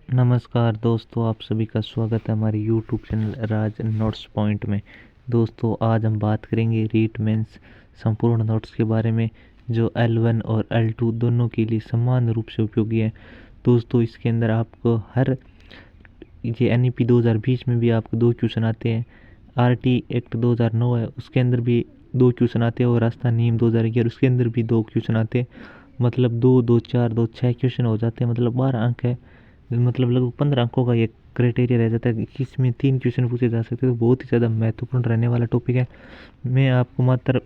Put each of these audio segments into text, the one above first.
नमस्कार दोस्तों, आप सभी का स्वागत है हमारे यूट्यूब चैनल राज नोट्स पॉइंट में। दोस्तों, आज हम बात करेंगे रीट मेंस संपूर्ण नोट्स के बारे में, जो L1 और L2 दोनों के लिए समान रूप से उपयोगी है। दोस्तों, इसके अंदर आपको हर ये NEP 2020 में भी आपको 2 क्वेश्चन आते हैं। RT एक्ट 2009 है, उसके अंदर भी 2 क्वेश्चन आते हैं, और राजस्थान नियम 2011 उसके अंदर भी 2 क्वेश्चन आते हैं। मतलब 2 2 4 2 6 क्वेश्चन हो जाते हैं, मतलब 12 अंक है। मतलब लगभग 15 अंकों का ये क्राइटेरिया रह जाता है कि इसमें 3 क्वेश्चन पूछे जा सकते हैं। तो बहुत ही ज़्यादा महत्वपूर्ण रहने वाला टॉपिक है। मैं आपको मात्र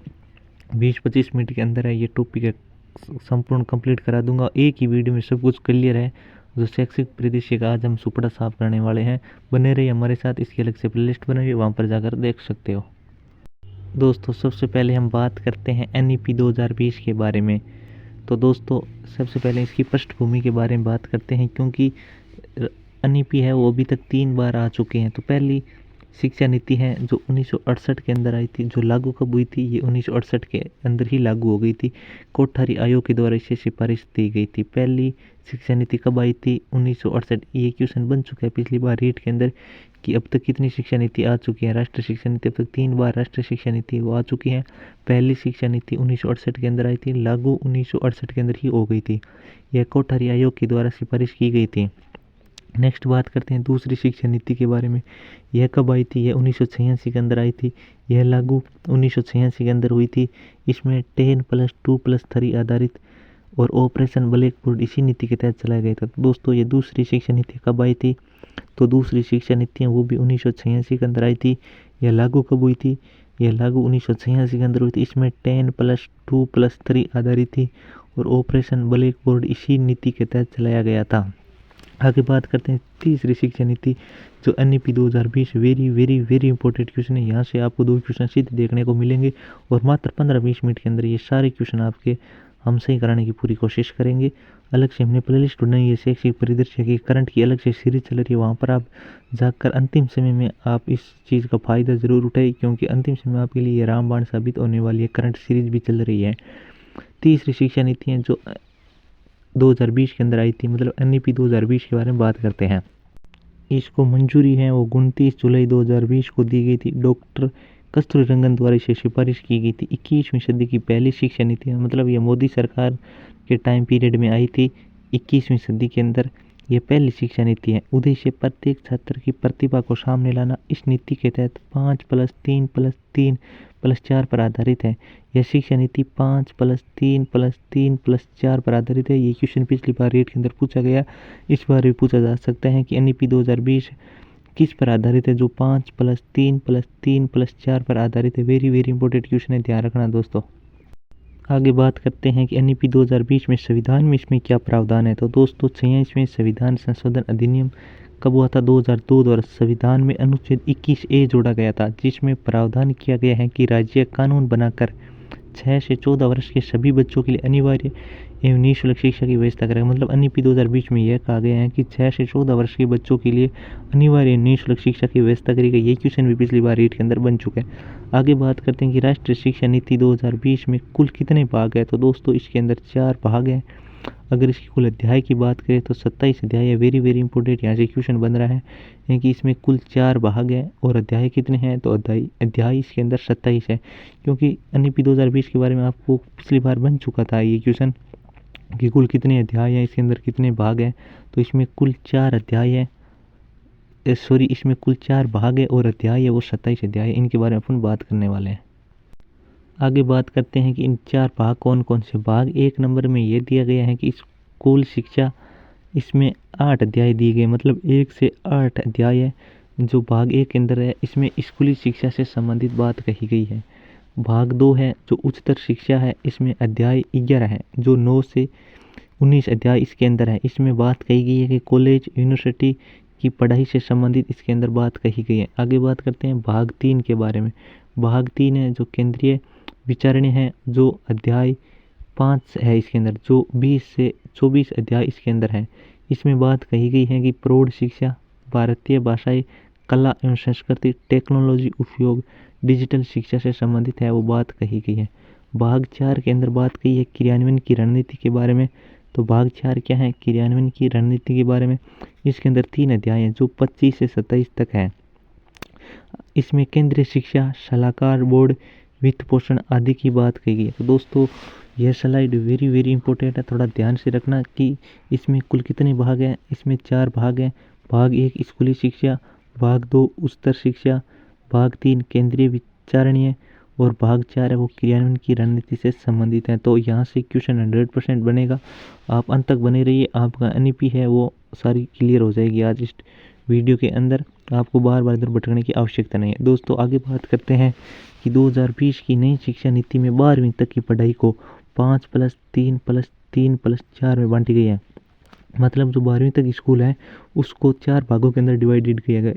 20-25 मिनट के अंदर है ये टॉपिक है संपूर्ण कंप्लीट करा दूंगा। एक ही वीडियो में सब कुछ क्लियर है। जो शैक्षिक परिदृश्य का आज हम सुपड़ा साफ करने वाले हैं। बने रहिए हमारे साथ, इसकी अलग से प्लेलिस्ट बनाई है, वहाँ पर जाकर देख सकते हो। दोस्तों, सबसे पहले हम बात करते हैं NEP 2020 के बारे में। तो दोस्तों, सबसे पहले इसकी पृष्ठभूमि के बारे में बात करते हैं, क्योंकि NEP है वो अभी तक 3 बार आ चुके हैं। तो पहली शिक्षा नीति है जो 1968 के अंदर आई थी, जो लागू कब हुई थी, ये 1968 के अंदर ही लागू हो गई थी। कोठारी आयोग के द्वारा इसे सिफारिश दी गई थी। पहली शिक्षा नीति कब आई थी? 1968। ये क्वेश्चन बन चुका है पिछली बार रीट के अंदर कि अब तक कितनी शिक्षा नीति आ चुकी है। राष्ट्रीय शिक्षा नीति अब तक 3 बार राष्ट्रीय शिक्षा नीति वो आ चुकी है। पहली शिक्षा नीति 1968 के अंदर आई थी, लागू 1968 के अंदर ही हो गई थी। यह कोठारी आयोग के द्वारा सिफारिश की गई थी। नेक्स्ट बात करते हैं दूसरी शिक्षा नीति के बारे में। यह कब आई थी? यह 1986 के अंदर आई थी। यह लागू 1986 के अंदर हुई थी। इसमें 10+2+3 आधारित और ऑपरेशन ब्लैकबोर्ड इसी नीति के तहत चलाया गया था। दोस्तों, ये दूसरी शिक्षा नीति कब आई थी? तो दूसरी शिक्षा नीति वो भी 1986 के अंदर आई थी। यह लागू कब हुई थी? यह लागू 1986 के अंदर हुई थी। इसमें 10+2+3 आधारित थी और ऑपरेशन ब्लैकबोर्ड इसी नीति के तहत चलाया गया था। आगे बात करते हैं तीसरी शिक्षा नीति, जो NEP 2020। Very very very important question है। यहाँ से आपको 2 क्वेश्चन सीधे देखने को मिलेंगे, और मात्र 15-20 मिनट के अंदर ये सारे क्वेश्चन आपके हम सही कराने की पूरी कोशिश करेंगे। अलग से हमने प्लेलिस्ट बनाई है शैक्षिक परिदृश्य की, करंट की अलग से सीरीज चल रही है। वहाँ पर आप जाकर अंतिम समय में आप इस चीज़ का फ़ायदा ज़रूर उठाइए, क्योंकि अंतिम समय में आपके लिए ये रामबाण साबित होने वाली है। करंट सीरीज भी चल रही है। तीसरी शिक्षा नीति है जो 2020 के अंदर आई थी, मतलब NEP 2020 के बारे में बात करते हैं। इसको मंजूरी है वो 29 जुलाई 2020 को दी गई थी। डॉक्टर कस्तूरी रंगन द्वारा इसे सिफारिश की गई थी। 21वीं सदी की पहली शिक्षा नीति है, मतलब ये मोदी सरकार के टाइम पीरियड में आई थी। 21वीं सदी के अंदर यह पहली शिक्षा नीति है। उद्देश्य प्रत्येक छात्र की प्रतिभा को सामने लाना। इस नीति के तहत 5+3+3+4 पर आधारित है। यह शिक्षा नीति 5+3+3+4 पर आधारित है। ये क्वेश्चन पिछली बार रीट के अंदर पूछा गया, इस बार भी पूछा जा सकता है कि NEP 2020 किस पर आधारित है, जो 5+3+3+4 पर आधारित है। वेरी वेरी इंपॉर्टेंट क्वेश्चन है, ध्यान रखना दोस्तों। आगे बात करते हैं कि NEP 2020 में संविधान में इसमें क्या प्रावधान है। तो दोस्तों, 46वें संविधान संशोधन अधिनियम कब हुआ था? 2002 द्वारा संविधान में अनुच्छेद 21A जोड़ा गया था, जिसमें प्रावधान किया गया है कि राज्य कानून बनाकर 6 से 14 वर्ष के सभी बच्चों के लिए अनिवार्य एवं निःशुल्क शिक्षा की व्यवस्था करेगा। मतलब NEP 2020 में यह कहा गया है कि 6 से 14 वर्ष के बच्चों के लिए अनिवार्य निःशुल्क शिक्षा की व्यवस्था करेगा। ये क्वेश्चन भी पिछली बार रीट के अंदर बन चुका है। आगे बात करते हैं कि राष्ट्रीय शिक्षा नीति 2020 में कुल कितने भाग है। तो दोस्तों, इसके अंदर 4 भाग हैं। अगर इसकी कुल अध्याय की बात करें तो 27 अध्याय है। वेरी वेरी इंपॉर्टेंट यहाँ से क्वेश्चन बन रहा है कि इसमें कुल 4 भाग हैं और अध्याय कितने हैं। तो अध्याय इसके अंदर 27 है, क्योंकि NEP 2020 के बारे में आपको पिछली बार बन चुका था ये क्वेश्चन कि कुल कितने अध्याय हैं, इसके अंदर कितने भाग हैं। तो इसमें कुल 4 अध्याय है, इसमें कुल 4 भाग है और अध्याय है वो 27 अध्याय है। इनके बारे में अपन बात करने वाले हैं। आगे बात करते हैं कि इन 4 भाग कौन कौन से। भाग 1 नंबर में ये दिया गया है कि स्कूल शिक्षा, इसमें 8 अध्याय दिए गए, मतलब 1 से 8 अध्याय है जो भाग 1 के अंदर है। इसमें स्कूली शिक्षा से संबंधित बात कही गई है। भाग 2 है जो उच्चतर शिक्षा है, इसमें अध्याय 11 है, जो 9 से 19 अध्याय इसके अंदर है। इसमें बात कही गई है कि कॉलेज यूनिवर्सिटी की पढ़ाई से संबंधित इसके अंदर बात कही गई है। आगे बात करते हैं भाग 3 के बारे में। भाग 3 है जो केंद्रीय विचारणें हैं, जो अध्याय 5 है इसके अंदर, जो 20 से 24 अध्याय इसके अंदर है। इसमें बात कही गई है कि प्रौढ़ शिक्षा, भारतीय भाषाएं, कला एवं संस्कृति, टेक्नोलॉजी उपयोग, डिजिटल शिक्षा से संबंधित है, वो बात कही गई है। भाग 4 के अंदर बात कही है क्रियान्वयन की रणनीति के बारे में। तो तो भाग 4 क्या है, क्रियान्वयन की रणनीति के बारे में। इसके अंदर 3 अध्याय हैं जो 25 से 27 तक है। इसमें केंद्रीय शिक्षा सलाहकार बोर्ड, वित्त पोषण आदि की बात कही गई है। तो दोस्तों यह स्लाइड वेरी वेरी इंपॉर्टेंट है, थोड़ा ध्यान से रखना कि इसमें कुल कितने भाग हैं। इसमें 4 भाग हैं। भाग 1 स्कूली शिक्षा, भाग 2 उच्चतर शिक्षा, भाग 3 केंद्रीय विचारणीय और भाग 4 है वो क्रियान्वयन की रणनीति से संबंधित है। तो यहाँ से क्वेश्चन 100% बनेगा। आप अंत तक बने रहिए, आपका NEP है वो सारी क्लियर हो जाएगी आज इस वीडियो के अंदर। आपको बार बार इधर भटकने की आवश्यकता नहीं है। दोस्तों आगे बात करते हैं कि 2020 की नई शिक्षा नीति में 12वीं तक की पढ़ाई को 5+3+3+4 में बांटी गई है। मतलब जो 12वीं तक स्कूल है उसको 4 भागों के अंदर डिवाइडेड किया गया।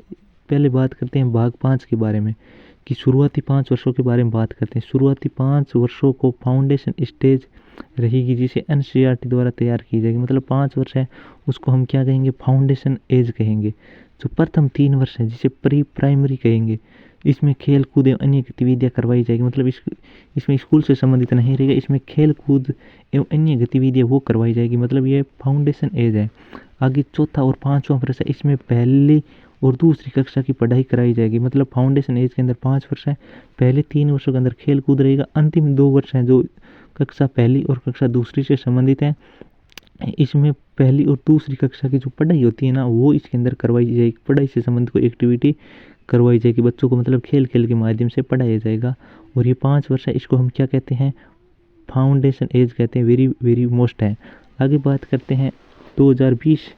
पहले बात करते हैं भाग 5 के बारे में कि शुरुआती 5 वर्षों के बारे में बात करते हैं। शुरुआती 5 वर्षों को फाउंडेशन स्टेज रहेगी जिसे NCERT द्वारा तैयार की जाएगी। मतलब 5 वर्ष है उसको हम क्या कहेंगे, फाउंडेशन एज कहेंगे। जो प्रथम 3 वर्ष है जिसे प्री प्राइमरी कहेंगे, इसमें खेल कूद एवं अन्य गतिविधियाँ करवाई जाएगी। मतलब इसमें स्कूल से संबंधित नहीं रहेगा, इसमें खेल कूद एवं अन्य गतिविधियाँ वो करवाई जाएगी। मतलब ये फाउंडेशन एज है। आगे चौथा और 5वां वर्ष है, इसमें पहली और दूसरी कक्षा की पढ़ाई कराई जाएगी। मतलब फाउंडेशन एज के अंदर 5 वर्ष है, पहले 3 वर्षों के अंदर खेल कूद रहेगा। अंतिम 2 वर्ष हैं जो कक्षा पहली और कक्षा दूसरी से संबंधित हैं। इसमें पहली और दूसरी कक्षा की जो पढ़ाई होती है ना वो इसके अंदर करवाई जाएगी। पढ़ाई से संबंधित कोई एक्टिविटी करवाई जाएगी बच्चों को, मतलब खेल खेल के माध्यम से पढ़ाया जाएगा। और ये 5 वर्ष है, इसको हम क्या कहते हैं, फाउंडेशन एज कहते हैं। वेरी वेरी मोस्ट है। आगे बात करते हैं 2020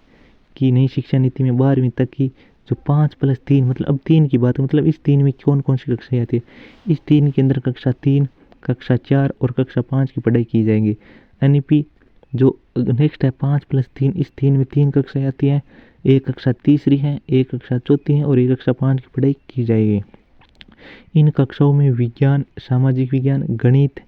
की नई शिक्षा नीति में 12वीं तक की जो 5+3, मतलब अब 3 की बात है। मतलब इस 3 में कौन कौन सी कक्षाएं आती है, इस 3 के अंदर कक्षा 3, कक्षा 4 और कक्षा 5 की पढ़ाई की जाएगी। NEP जो नेक्स्ट है 5+3, इस 3 में 3 कक्षाएं आती हैं। एक कक्षा तीसरी है, एक कक्षा चौथी है और एक कक्षा 5 की पढ़ाई की जाएगी। इन कक्षाओं में विज्ञान, सामाजिक विज्ञान, गणित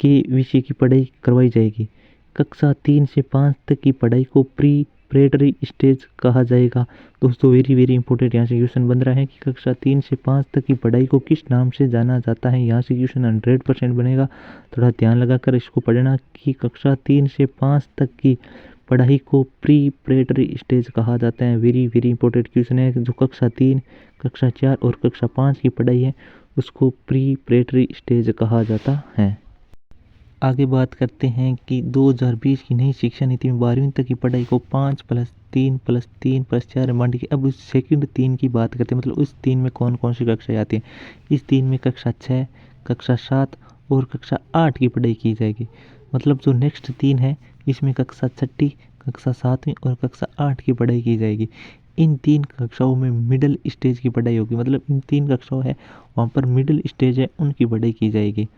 के विषय की पढ़ाई करवाई जाएगी। कक्षा 3 से 5 तक की पढ़ाई को प्रीपरेटरी स्टेज कहा जाएगा। दोस्तों वेरी वेरी इंपॉर्टेंट यहाँ से क्वेश्चन बन रहा है कि कक्षा 3 से 5 तक की पढ़ाई को किस नाम से जाना जाता है। यहाँ से क्वेश्चन 100% बनेगा। थोड़ा ध्यान लगाकर इसको पढ़ना कि कक्षा 3 से 5 तक की पढ़ाई को प्रीपरेटरी स्टेज कहा जाता है। वेरी वेरी इंपॉर्टेंट क्वेश्चन है। जो कक्षा 3, कक्षा 4 और कक्षा 5 की पढ़ाई है उसको प्रीपरेटरी स्टेज कहा जाता है। आगे बात करते हैं कि 2020 की नई शिक्षा नीति में 12वीं तक की पढ़ाई को 5+3+3+4 में बांटी गई। अब उस सेकंड 3 की बात करते हैं। मतलब उस 3 में कौन कौन सी कक्षाएं आती हैं। इस 3 में कक्षा 6, कक्षा 7 और कक्षा 8 की पढ़ाई की जाएगी। मतलब जो नेक्स्ट 3 है इसमें कक्षा 6ठी, कक्षा 7वीं और कक्षा 8 की पढ़ाई की जाएगी। इन 3 कक्षाओं में मिडिल स्टेज की पढ़ाई होगी। मतलब इन 3 कक्षाओं है वहाँ पर मिडिल स्टेज है उनकी पढ़ाई की जाएगी।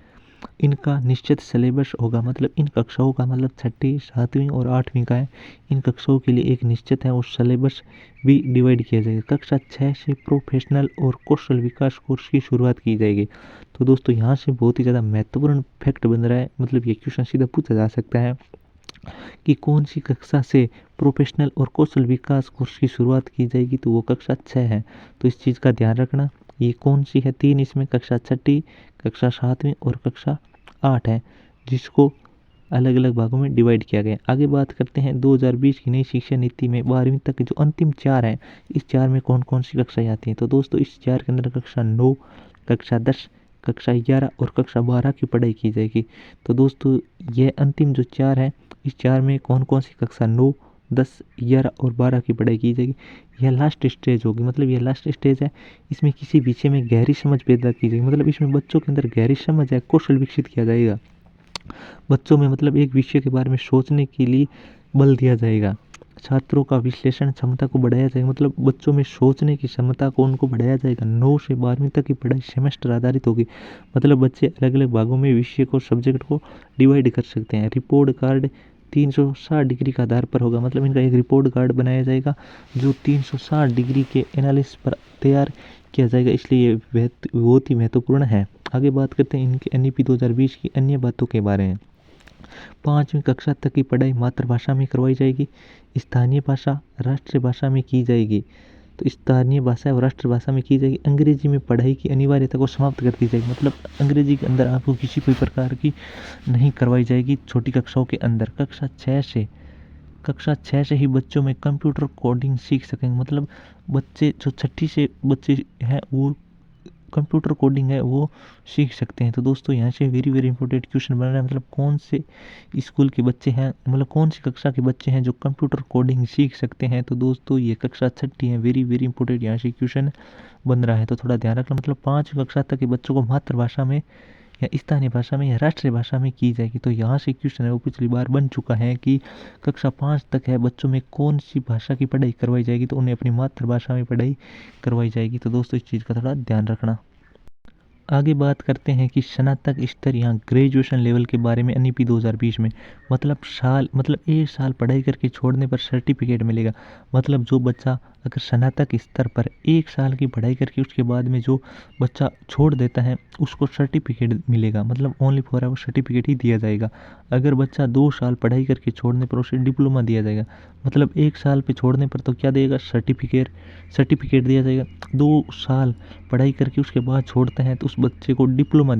इनका निश्चित सिलेबस होगा। मतलब इन कक्षाओं का मतलब 6ठी, 7वीं और 8वीं का है। इन कक्षाओं के लिए एक निश्चित है और सिलेबस भी डिवाइड किया जाएगा। कक्षा 6 से प्रोफेशनल और कौशल विकास कोर्स की शुरुआत की जाएगी। तो दोस्तों यहाँ से बहुत ही ज़्यादा महत्वपूर्ण फैक्ट बन रहा है। मतलब ये क्वेश्चन सीधा पूछा जा सकता है कि कौन सी कक्षा से प्रोफेशनल और कौशल विकास कोर्स की शुरुआत की जाएगी, तो वो कक्षा 6 है। तो इस चीज़ का ध्यान रखना। ये कौन सी है, 3 इसमें कक्षा 6ठी, कक्षा 7वीं और कक्षा 8 है जिसको अलग अलग भागों में डिवाइड किया गया। आगे बात करते हैं 2020 की नई शिक्षा नीति में 12वीं तक के जो अंतिम 4 हैं, इस 4 में कौन कौन सी कक्षाएं आती हैं। तो दोस्तों इस 4 के अंदर कक्षा 9, कक्षा 10, कक्षा 11 और कक्षा 12 की पढ़ाई की जाएगी। तो दोस्तों ये अंतिम जो 4 है, इस 4 में कौन कौन सी कक्षा 9, 10, 11 और 12 की पढ़ाई की जाएगी। यह लास्ट स्टेज होगी। मतलब यह लास्ट स्टेज है। इसमें किसी विषय में गहरी समझ पैदा की जाएगी। मतलब इसमें बच्चों के अंदर गहरी समझ है, कौशल विकसित किया जाएगा। बच्चों में मतलब एक विषय के बारे में सोचने के लिए बल दिया जाएगा। छात्रों का विश्लेषण क्षमता को बढ़ाया जाएगा। मतलब बच्चों में सोचने की क्षमता को उनको बढ़ाया जाएगा। 9 से 12वीं तक की पढ़ाई सेमेस्टर आधारित होगी। मतलब बच्चे अलग अलग भागों में विषय को, सब्जेक्ट को डिवाइड कर सकते हैं। रिपोर्ट कार्ड 360 डिग्री का आधार पर होगा। मतलब इनका एक रिपोर्ट कार्ड बनाया जाएगा जो 360 डिग्री के एनालिसिस पर तैयार किया जाएगा। इसलिए ये बहुत ही महत्वपूर्ण है। आगे बात करते हैं इनके NEP 2020 की अन्य बातों के बारे में। 5वीं कक्षा तक की पढ़ाई मातृभाषा में करवाई जाएगी। स्थानीय भाषा राष्ट्रीय भाषा में की जाएगी। तो स्थानीय भाषा और राष्ट्रभाषा में की जाएगी। अंग्रेजी में पढ़ाई की अनिवार्यता को समाप्त कर दी जाएगी। मतलब अंग्रेजी के अंदर आपको किसी कोई प्रकार की नहीं करवाई जाएगी छोटी कक्षाओं के अंदर। कक्षा 6 से कक्षा 6 से ही बच्चों में कंप्यूटर कोडिंग सीख सकेंगे। मतलब बच्चे जो छठी से बच्चे हैं वो कंप्यूटर कोडिंग है वो सीख सकते हैं। तो दोस्तों यहाँ से वेरी वेरी इंपॉर्टेंट क्वेश्चन बन रहा है, मतलब कौन से स्कूल के बच्चे हैं, मतलब कौन सी कक्षा के बच्चे हैं जो कंप्यूटर कोडिंग सीख सकते हैं। तो दोस्तों ये कक्षा छठी है, वेरी वेरी इंपॉर्टेंट यहाँ से क्वेश्चन बन रहा है। तो थोड़ा ध्यान रखना, मतलब 5वीं कक्षा तक के बच्चों को मातृभाषा में या स्थानीय भाषा में या राष्ट्रीय भाषा में की जाएगी। तो यहाँ से क्वेश्चन है वो पिछली बार बन चुका है कि कक्षा 5 तक है बच्चों में कौन सी भाषा की पढ़ाई करवाई जाएगी, तो उन्हें अपनी मातृभाषा में पढ़ाई करवाई जाएगी। तो दोस्तों इस चीज़ का थोड़ा ध्यान रखना। आगे बात करते हैं कि स्नातक स्तर या ग्रेजुएशन लेवल के बारे में एनईपी 2020 में, मतलब 1 साल पढ़ाई करके छोड़ने पर सर्टिफिकेट मिलेगा। मतलब जो बच्चा अगर स्नातक स्तर पर 1 साल की पढ़ाई करके उसके बाद में जो बच्चा छोड़ देता है उसको सर्टिफिकेट मिलेगा, मतलब ओनली फॉर वो सर्टिफिकेट ही दिया जाएगा। अगर बच्चा 2 साल पढ़ाई करके छोड़ने पर उसे डिप्लोमा दिया जाएगा। मतलब 1 साल पे छोड़ने पर तो क्या देगा, सर्टिफिकेट दिया जाएगा। 2 साल पढ़ाई करके उसके बाद छोड़ते हैं तो उस बच्चे को डिप्लोमा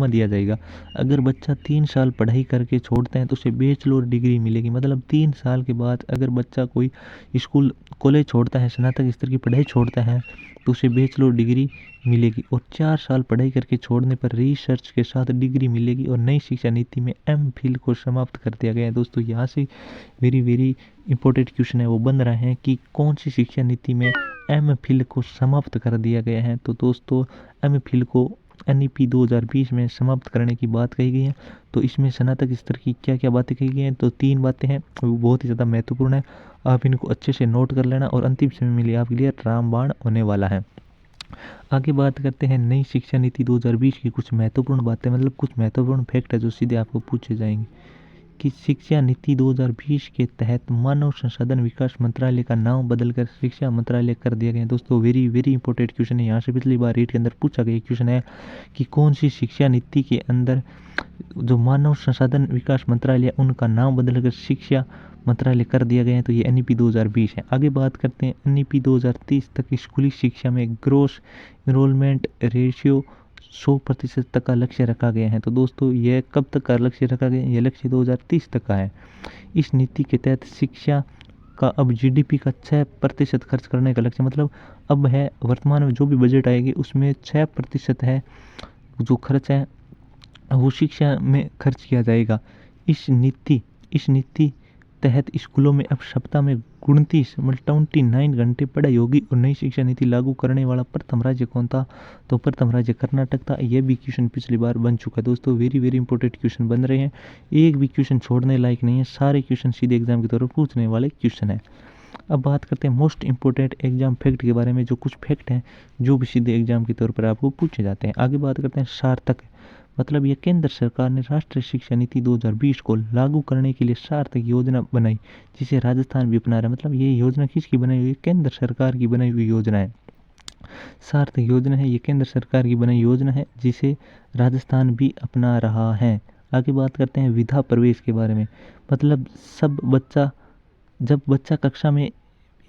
दिया जाएगा। अगर बच्चा 3 साल पढ़ाई करके छोड़ते हैं तो उसे बैचलर डिग्री मिलेगी। मतलब 3 साल के बाद अगर बच्चा कोई स्कूल कॉलेज छोड़ता है, स्नातक स्तर की पढ़ाई छोड़ता है तो उसे बैचलर डिग्री मिलेगी। और 4 साल पढ़ाई करके छोड़ने पर रिसर्च के साथ डिग्री मिलेगी। और नई शिक्षा नीति में एमफिल को समाप्त कर दिया गया है। दोस्तों यहाँ से वेरी वेरी इंपॉर्टेंट क्वेश्चन है वो बन रहे हैं कि कौन सी शिक्षा नीति में एमफिल को समाप्त कर दिया गया है। तो दोस्तों एमफिल को एनईपी 2020 में समाप्त करने की बात कही गई है। तो इसमें स्नातक स्तर की क्या क्या बातें कही गई हैं, तो 3 बातें हैं वो बहुत ही ज़्यादा महत्वपूर्ण है, आप इनको अच्छे से नोट कर लेना। और अंतिम समय में लिए आपके लिए रामबाण होने वाला है। आगे बात करते हैं नई शिक्षा नीति 2020 की कुछ महत्वपूर्ण बातें, मतलब कुछ महत्वपूर्ण फैक्ट है जो सीधे आपको पूछे जाएंगे कि शिक्षा नीति 2020 के तहत मानव संसाधन विकास मंत्रालय का नाम बदलकर शिक्षा मंत्रालय कर दिया गया है। दोस्तों वेरी वेरी इंपॉर्टेंट क्वेश्चन है, यहाँ से पिछली बार रीट के अंदर पूछा गया क्वेश्चन है कि कौन सी शिक्षा नीति के अंदर जो मानव संसाधन विकास मंत्रालय उनका नाम बदलकर शिक्षा मंत्रालय कर दिया गया है। तो ये एनईपी 2020 है। आगे बात करते हैं एनईपी 2030 तक स्कूली शिक्षा में ग्रोस इनरोलमेंट रेशियो 100% तक का लक्ष्य रखा गया है। तो दोस्तों यह कब तक का लक्ष्य रखा गया है, यह लक्ष्य 2030 तक का है। इस नीति के तहत शिक्षा का अब जीडीपी का 6% खर्च करने का लक्ष्य, मतलब अब है वर्तमान में जो भी बजट आएगी उसमें 6% है जो खर्च है वो शिक्षा में खर्च किया जाएगा। इस नीति तहत स्कूलों में अब सप्ताह में 29 घंटे पढ़ाई होगी। और नई शिक्षा नीति लागू करने वाला प्रथम राज्य कौन था, तो प्रथम राज्य कर्नाटक था। यह भी क्वेश्चन पिछली बार बन चुका है। दोस्तों वेरी वेरी इंपॉर्टेंट क्वेश्चन बन रहे हैं, एक भी क्वेश्चन छोड़ने लायक नहीं है, सारे क्वेश्चन सीधे एग्जाम के तौर पर पूछने वाले क्वेश्चन है। अब बात करते हैं मोस्ट इंपॉर्टेंट एग्जाम फैक्ट के बारे में, जो कुछ फैक्ट हैं जो भी सीधे एग्जाम के तौर पर आपको पूछे जाते हैं। आगे बात करते हैं सार्थक, मतलब ये केंद्र सरकार ने राष्ट्रीय शिक्षा नीति 2020 को लागू करने के लिए सार्थक योजना बनाई, जिसे राजस्थान भी अपना रहा है। मतलब ये योजना किसकी बनाई हुई है, केंद्र सरकार की बनाई हुई योजना है। सार्थक योजना है, ये केंद्र सरकार की बनाई योजना है जिसे राजस्थान भी अपना रहा है। आगे बात करते हैं विधा प्रवेश के बारे में, मतलब जब बच्चा कक्षा में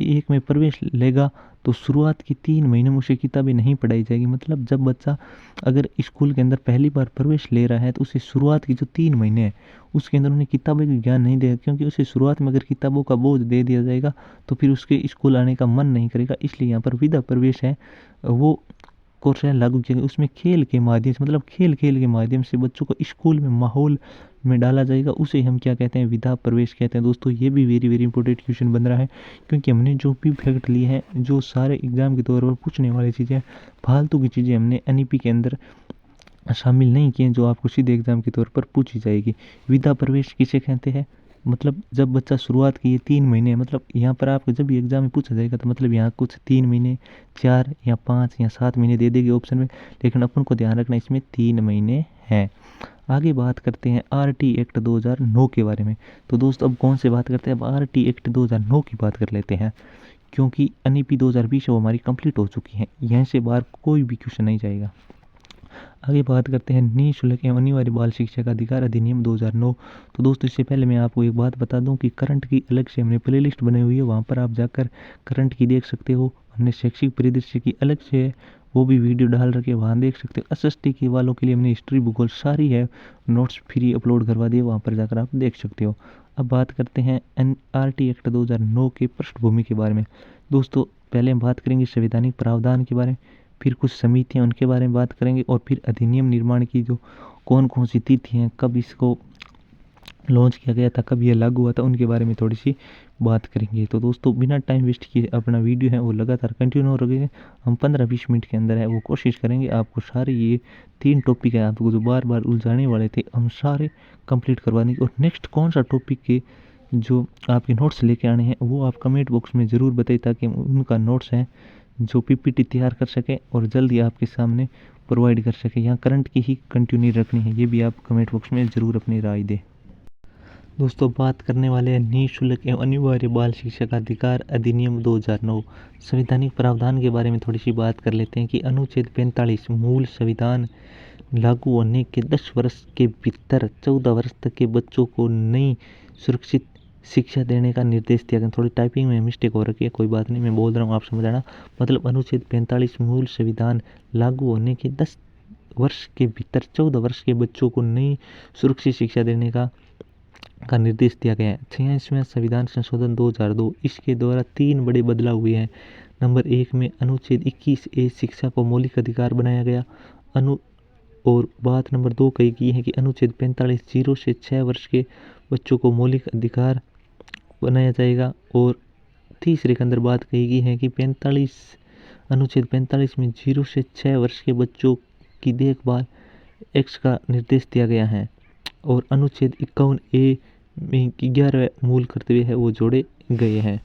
1 में प्रवेश लेगा तो शुरुआत की 3 महीने में उसे किताबें नहीं पढ़ाई जाएगी। मतलब जब बच्चा अगर स्कूल के अंदर पहली बार प्रवेश ले रहा है तो उसे शुरुआत की जो 3 महीने हैं उसके अंदर उन्हें किताबें का ज्ञान नहीं देगा, क्योंकि उसे शुरुआत में अगर किताबों का बोझ दे दिया जाएगा तो फिर उसके स्कूल आने का मन नहीं करेगा। इसलिए यहाँ पर विधा प्रवेश है वो कोर्स है लागू किया गया, उसमें खेल के माध्यम से, मतलब खेल के माध्यम से बच्चों को स्कूल में माहौल में डाला जाएगा, उसे हम क्या कहते हैं, विधा प्रवेश कहते हैं। दोस्तों ये भी वेरी वेरी इंपॉर्टेंट क्वेश्चन बन रहा है, क्योंकि हमने जो भी फैक्ट लिए हैं जो सारे एग्जाम के तौर पर पूछने वाली चीज़ें, फालतू की चीज़ें हमने एनईपी के अंदर शामिल नहीं किए जो आपको सीधे एग्जाम के तौर पर पूछी जाएगी। विधा प्रवेश किसे कहते हैं, मतलब जब बच्चा शुरुआत की ये 3 महीने, मतलब यहाँ पर आपको जब भी एग्जाम में पूछा जाएगा तो मतलब यहाँ कुछ 3 महीने, 4 या 5 या 7 महीने दे देगी ऑप्शन में, लेकिन अपन को ध्यान रखना इसमें 3 महीने हैं। आगे बात करते हैं आरटी एक्ट 2009 के बारे में। तो दोस्तों अब कौन से बात करते हैं, अब आरटी एक्ट 2009 की बात कर लेते हैं, क्योंकि एनईपी 2020 वो हमारी कंप्लीट हो चुकी है, यहाँ से बाहर कोई भी क्वेश्चन नहीं जाएगा। आगे बात करते हैं निःशुल्क एवं अनिवार्य बाल शिक्षा का अधिकार अधिनियम 2009। तो दोस्तों इससे पहले मैं आपको एक बात बता दूं कि करंट की अलग से हमने प्लेलिस्ट बनाई हुई है, वहाँ पर आप जाकर करंट की देख सकते हो। हमने शैक्षिक परिदृश्य की अलग से है वो भी वीडियो डाल रखे, वहाँ देख सकते हो। एसएसटी के वालों के लिए हमने हिस्ट्री भूगोल सारी है नोट्स फ्री अपलोड करवा दिए, वहाँ पर जाकर आप देख सकते हो। अब बात करते हैं एनआरटी एक्ट 2009 के पृष्ठभूमि के बारे में। दोस्तों पहले हम बात करेंगे संवैधानिक प्रावधान के बारे में, फिर कुछ समितियां उनके बारे में बात करेंगे, और फिर अधिनियम निर्माण की जो कौन कौन सी तिथि हैं, कब इसको लॉन्च किया गया था, कब ये लागू हुआ था, उनके बारे में थोड़ी सी बात करेंगे। तो दोस्तों बिना टाइम वेस्ट किए अपना वीडियो है वो लगातार कंटिन्यू हो रही है। हम 15-20 मिनट के अंदर है वो कोशिश करेंगे आपको सारे ये 3 टॉपिक है आपको जो बार बार उलझाने वाले थे हम सारे कंप्लीट करवाने की। और नेक्स्ट कौन सा टॉपिक के जो आपके नोट्स लेके आने हैं वो आप कमेंट बॉक्स में ज़रूर बताइए, ताकि उनका नोट्स है जो पीपीटी तैयार कर सके और जल्दी आपके सामने प्रोवाइड कर सके। यहाँ करंट की ही कंटिन्यू रखनी है, ये भी आप कमेंट बॉक्स में ज़रूर अपनी राय दें। दोस्तों बात करने वाले हैं निःशुल्क एवं अनिवार्य बाल शिक्षा का अधिकार अधिनियम 2009। संवैधानिक प्रावधान के बारे में थोड़ी सी बात कर लेते हैं कि अनुच्छेद 45 मूल संविधान लागू होने के 10 वर्ष के भीतर 14 वर्ष तक के बच्चों को नई सुरक्षित शिक्षा देने का निर्देश दिया गया। थोड़ी टाइपिंग में मिस्टेक हो रखी है, कोई बात नहीं, मैं बोल रहा हूँ आप समझ आना। मतलब अनुच्छेद 45 मूल संविधान लागू होने के 10 वर्ष के भीतर 14 वर्ष के बच्चों को नई सुरक्षित शिक्षा देने का निर्देश दिया गया है। 86वां संविधान संशोधन 2002, इसके द्वारा 3 बड़े बदलाव हुए हैं। नंबर 1 में अनुच्छेद 21A शिक्षा को मौलिक अधिकार बनाया गया। और बात नंबर 2 कही गई है कि अनुच्छेद 45 0 से 6 वर्ष के बच्चों को मौलिक अधिकार बनाया जाएगा। और तीसरे के अंदर बात कही गई है कि अनुच्छेद 45 में 0 से 6 वर्ष के बच्चों की देखभाल एक्ट का निर्देश दिया गया है। और अनुच्छेद 51A में 11 मूल कर्तव्य है वो जोड़े गए हैं।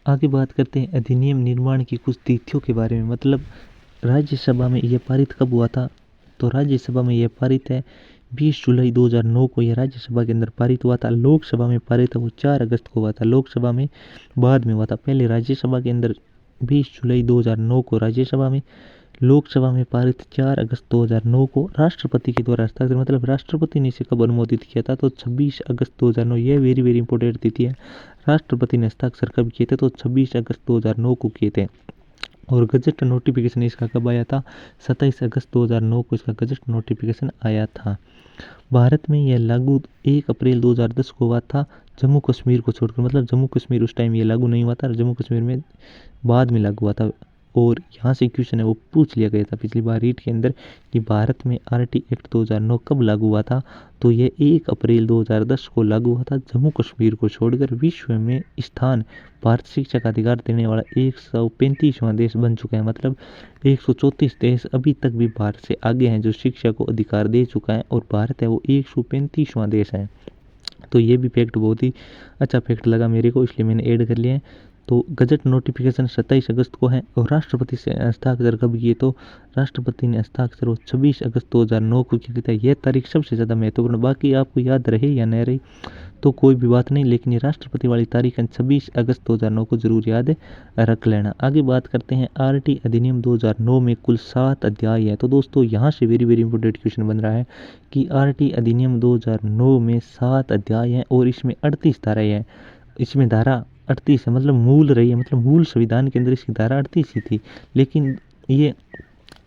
आगे बात करते हैं अधिनियम निर्माण की कुछ तिथियों के बारे में। मतलब राज्यसभा में यह पारित कब हुआ था, तो राज्यसभा में यह पारित है 20 जुलाई 2009 को यह राज्यसभा के अंदर पारित हुआ था। लोकसभा में पारित वो 4 अगस्त को हुआ था, लोकसभा में बाद में हुआ था। पहले राज्यसभा के अंदर 20 जुलाई 2009 को राज्यसभा में, लोकसभा में पारित 4 अगस्त 2009 को। राष्ट्रपति के द्वारा हस्ताक्षर, मतलब राष्ट्रपति ने इसे कब अनुमोदित किया था, तो 26 अगस्त 2009। यह वेरी वेरी इंपॉर्टेंट तिथि है। राष्ट्रपति ने हस्ताक्षर कब किए थे, तो 26 अगस्त 2009 को किए थे। और गजट नोटिफिकेशन इसका कब आया था, 27 अगस्त 2009 को इसका गजट नोटिफिकेशन आया था। भारत में यह लागू 1 अप्रैल 2010 को हुआ था, जम्मू कश्मीर को छोड़कर। मतलब जम्मू कश्मीर उस टाइम ये लागू नहीं हुआ था, जम्मू कश्मीर में बाद में लागू हुआ था। और यहाँ से क्वेश्चन है वो पूछ लिया गया था पिछली बार रीट के अंदर कि भारत में आरटी एक्ट 2009 कब लागू हुआ था, तो ये 1 अप्रैल 2010 को लागू हुआ था। जम्मू कश्मीर को छोड़कर विश्व में स्थान भारत शिक्षा का अधिकार देने वाला 135वां देश बन चुका है। मतलब 134 देश अभी तक भी भारत से आगे हैं जो शिक्षा को अधिकार दे चुका है, और भारत है वो 135वां देश है। तो ये भी फैक्ट बहुत ही अच्छा फैक्ट लगा मेरे को, इसलिए मैंने ऐड कर लिया है। तो गजट नोटिफिकेशन 27 अगस्त को है। और राष्ट्रपति से हस्ताक्षर कब किए, तो राष्ट्रपति ने हस्ताक्षर वो 26 अगस्त 2009 को किया था। यह तारीख सबसे ज़्यादा महत्वपूर्ण, बाकी आपको याद रहे या न रही तो कोई भी बात नहीं, लेकिन ये राष्ट्रपति वाली तारीख 26 अगस्त 2009 को जरूर याद रख लेना। आगे बात करते हैं आरटी अधिनियम 2009 में कुल 7 अध्याय है। तो दोस्तों यहाँ से वेरी वेरी इंपॉर्टेंट क्वेश्चन बन रहा है कि आरटी अधिनियम 2009 में 7 अध्याय हैं और इसमें 38 धाराएं हैं। इसमें धारा 38 है, मतलब मूल रही है, मतलब मूल संविधान के अंदर इसकी धारा 38 ही थी, लेकिन ये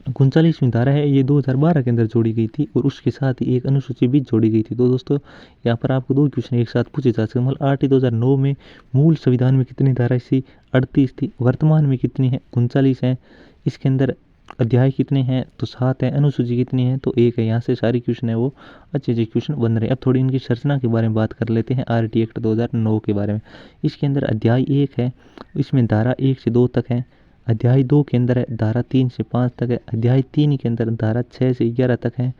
39वीं धारा है ये 2012 के अंदर जोड़ी गई थी, और उसके साथ ही एक अनुसूची भी जोड़ी गई थी। तो दोस्तों यहाँ पर आपको 2 क्वेश्चन एक साथ पूछे जा सकते हैं। मतलब आरटी 2009 में मूल संविधान में कितनी धाराएं थी, 38 थी। वर्तमान में कितनी है, 39 है। इसके अंदर अध्याय कितने हैं, तो 7 है। अनुसूची कितनी है, तो 1 है। यहाँ से सारी क्वेश्चन है वो अच्छे अच्छे क्वेश्चन बन रहे हैं। अब थोड़ी इनकी संरचना के बारे में बात कर लेते हैं आरटी एक्ट 2009 के बारे में। इसके अंदर अध्याय 1 है, इसमें धारा 1 से 2 तक है। अध्याय 2 के अंदर है धारा 3 से 5 तक है। अध्याय 3 के अंदर धारा 6 से 11 तक है।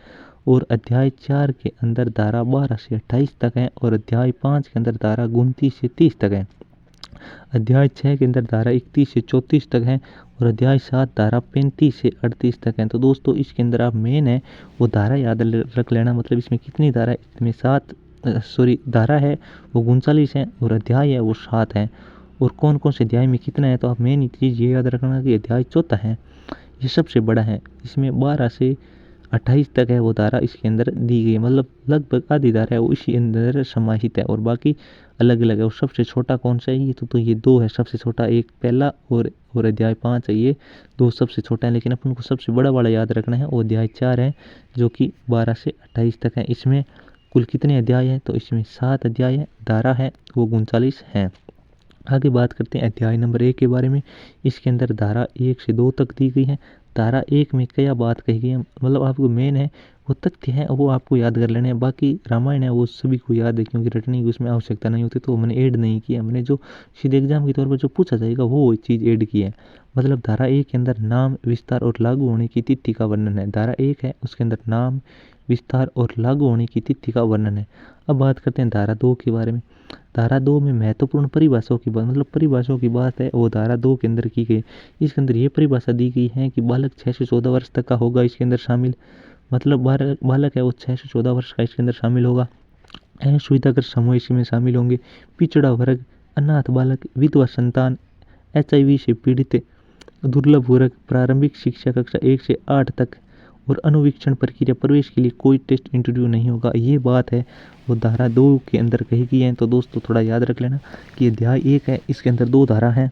और अध्याय 4 के अंदर धारा 12 से 28 तक है। और अध्याय 5 के अंदर धारा 29 से 30 तक है। अध्याय 6 के अंदर धारा 31 से 34 तक है। और अध्याय 7 धारा 35 से 38 तक है। तो दोस्तों इसके अंदर आप मेन है वो धारा याद रख लेना। मतलब इसमें कितनी धारा है, इसमें 7 धारा है वो 39 है, और अध्याय है वो 7 है। और कौन कौन से अध्याय में कितना है, तो आप मेन चीज़ ये याद रखना कि अध्याय 4 है, ये सबसे बड़ा है। इसमें 12 से 28 तक है वो धारा इसके अंदर दी गई है। मतलब लगभग आधी धारा है वो इसी अंदर समाहित है, और बाकी अलग अलग है। और सबसे छोटा कौन सा है, ये तो ये 2 है सबसे छोटा, एक पहला और अध्याय 5 है, ये 2 सबसे छोटा है। लेकिन अपन को सबसे बड़ा वाला याद रखना है वो अध्याय 4 है, जो कि 12 से 28 तक है। इसमें कुल कितने अध्याय हैं, तो इसमें 7 अध्याय है, धारा है वो 39 है। आगे बात करते हैं अध्याय नंबर 1 के बारे में। इसके अंदर धारा 1 से 2 तक दी गई है। धारा 1 में क्या बात कही गई है, मतलब आपको मेन है वो तथ्य है वो आपको याद कर लेने हैं। बाकी रामायण है वो सभी को याद है, क्योंकि रटने की उसमें आवश्यकता नहीं होती, तो मैंने ऐड नहीं किया। मैंने जो सीधे एग्जाम के तौर पर जो पूछा जाएगा वो चीज़ ऐड की है। मतलब धारा 1 के अंदर नाम, विस्तार और लागू होने की तिथि का वर्णन है। धारा 1 है उसके अंदर नाम, विस्तार और लागू होने की तिथि का वर्णन है। अब बात करते हैं धारा 2 के बारे में। धारा 2 में महत्वपूर्ण परिभाषाओं की बात, मतलब परिभाषाओं की बात है वो धारा 2 के अंदर की गई। इसके अंदर ये परिभाषा दी गई है कि बालक 6 से 14 वर्ष तक का होगा इसके अंदर शामिल, मतलब बालक है वो 6 से 14 वर्ष का इसके अंदर शामिल होगा। सुविधाग्रस्त समूह इसमें शामिल होंगे। पिछड़ा वर्ग, अनाथ बालक, विधवा संतान, HIV से पीड़ित, दुर्लभ वर्ग, प्रारंभिक शिक्षा कक्षा 1 से 8 तक और अनुवीक्षण प्रक्रिया प्रवेश के लिए कोई टेस्ट इंटरव्यू नहीं होगा। ये बात है वो धारा 2 के अंदर कही गई है। तो दोस्तों थोड़ा याद रख लेना कि अध्याय 1 है इसके अंदर 2 धारा हैं,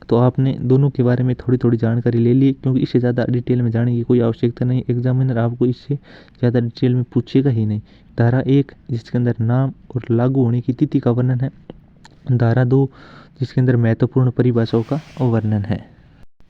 तो आपने दोनों के बारे में थोड़ी थोड़ी जानकारी ले ली, क्योंकि इससे ज़्यादा डिटेल में जाने की कोई आवश्यकता नहीं। एग्जामिनर आपको इससे ज़्यादा डिटेल में पूछेगा ही नहीं। धारा 1 जिसके अंदर नाम और लागू होने की तिथि का वर्णन है। धारा 2 जिसके अंदर महत्वपूर्ण परिभाषाओं का वर्णन है।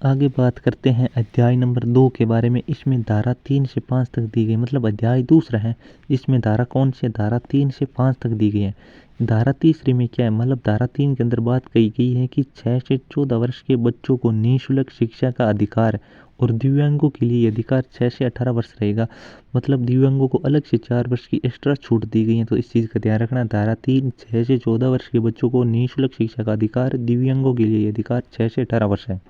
आगे बात करते हैं अध्याय नंबर 2 के बारे में। इसमें धारा 3 से 5 तक दी गई, मतलब अध्याय दूसरा है। इसमें धारा कौन सी है, धारा 3 से 5 तक दी गई है। धारा तीसरी में क्या है, मतलब धारा 3 के अंदर बात कही गई है कि 6 से 14 वर्ष के बच्चों को निःशुल्क शिक्षा का अधिकार और दिव्यांगों के लिए अधिकार 6 से 18 वर्ष रहेगा। मतलब दिव्यांगों को अलग से 4 वर्ष की एक्स्ट्रा छूट दी गई है, तो इस चीज़ का ध्यान रखना। धारा 3 6 से 14 वर्ष के बच्चों को निःशुल्क शिक्षा का अधिकार, दिव्यांगों के लिए अधिकार 6 से 18 वर्ष है।